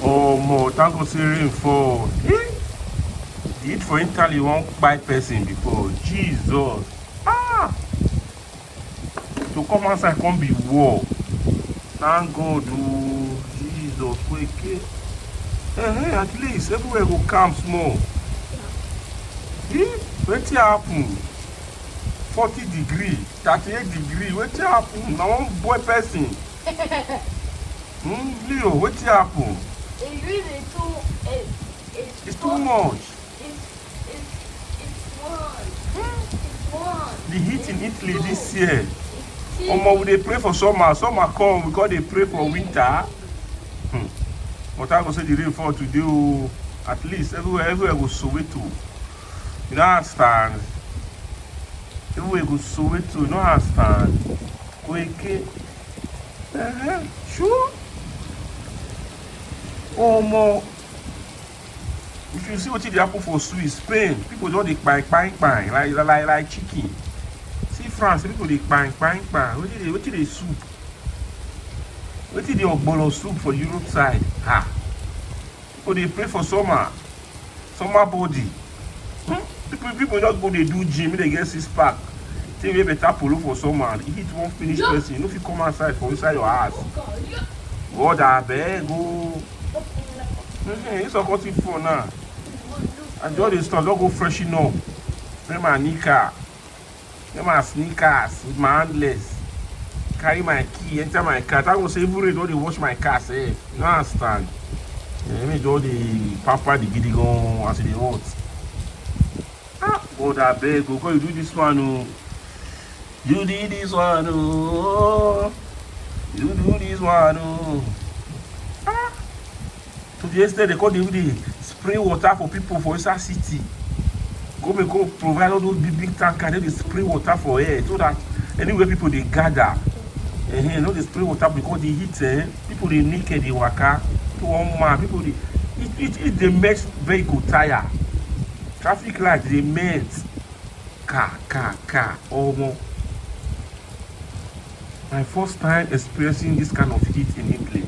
Oh, more. Thank God, say rain fall. The heat for Italy won't buy person before. Jesus. Ah, to come outside can't be war. Thank God, oh, Jesus, quick. At least everywhere go calm small. Wetin happen? 40 degree, 38 degree. Wetin happen? Na one boy person. Leo, wetin happen? It's really too. It's too much. It's one. The heat in Italy this year. It's Omo, we dey pray for summer. Summer come, we come dey pray for winter. But I go say the rain fall today. Oh, at least everywhere go Soweto. You don't understand? Everywhere go Soweto. You don't understand? Kweke. Sure. Omo, if you see what dey happen for Swiss, Spain, people just dey kpai like chicken. See France, people dey kpai. Wetin dey soup? Wetin dey ogbolo soup for Europe side? People dey pray for summer body. People just go dey do gym, make they get 6-pack. Take wey better polo for summer. The heat won't finish person. You no fit come outside for inside your house. God abeg o. It's a cut for now. And just dey stop, just go freshen up. Wear my knicker, wear my sneakers with my handless. Carry my key, enter my car. I go say even rain don dey wash my car sef. You no understand? Me just dey pamper the gidi gan as e dey hot. God abeg o, you do this one o. You do this one o. You do this one o. To the extent they call dey spray water for people for inside city. Go provide all those big tankers. They dey spray water for air so that anywhere people dey gather. No dey spray water because the heat, people dey naked, dey waka. To one man, people dey it dey make vehicle tire. Traffic light dey melt. Car. Omo. My first time experiencing this kind of heat in Italy.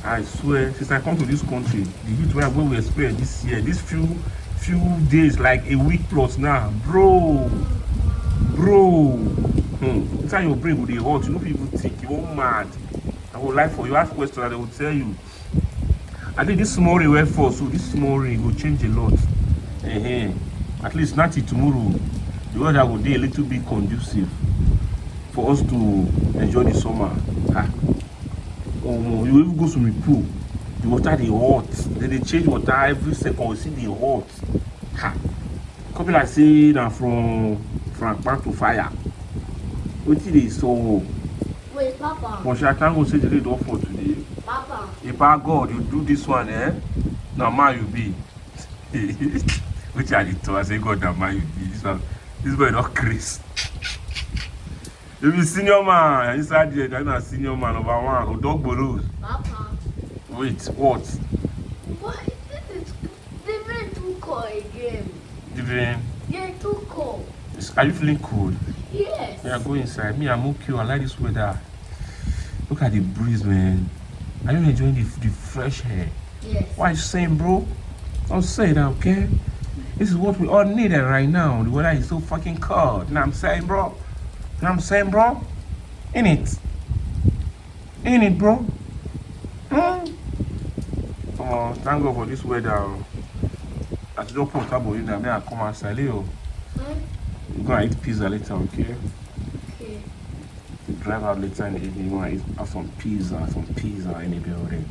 I swear, since I come to this country, the heat where we experience this year, these few days, like a week plus now, bro. Inside your brain will be hot. You know people think you won't mad. I will lie for you. Ask questions and they will tell you. I think this small rain will fall, so this small rain will change a lot. At least not till tomorrow. The weather will be a little bit conducive for us to enjoy the summer. You even go swimming pool, the water dey hot. They change water every second. You see the hot. Come be like say na from back to fire. Wetin dey so? Wait, Papa. But I can't go say the rain don fall today. Papa. If God you do this one, na man you be. Which I did I say God na man you be. This boy not crazy. You be senior man inside there, that's not senior man number one. Or dog bolos. Papa. Wait, what? Why this is the rain too cold again? The rain? Yeah, too cold. Are you feeling cold? Yes. Yeah, go inside. Me, I'm okay. I like this weather. Look at the breeze, man. Are you enjoying the fresh air? Yes. What are you saying, bro? Don't say that, okay? This is what we all need right now. The weather is so fucking cold. You know what I'm saying, bro? You know what I'm saying, bro? Ain't it, bro? Oh, thank God for this weather. I don't put trouble in there. I come outside, Leo. We're gonna eat pizza later, okay? Okay. Drive out later in the evening. You wanna have some pizza in the building.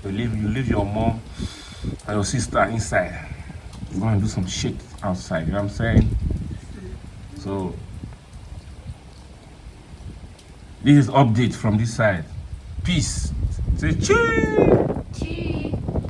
You leave your mom and your sister inside. We're gonna do some shit outside. You know what I'm saying? So this is update from this side. Peace. Say cheese.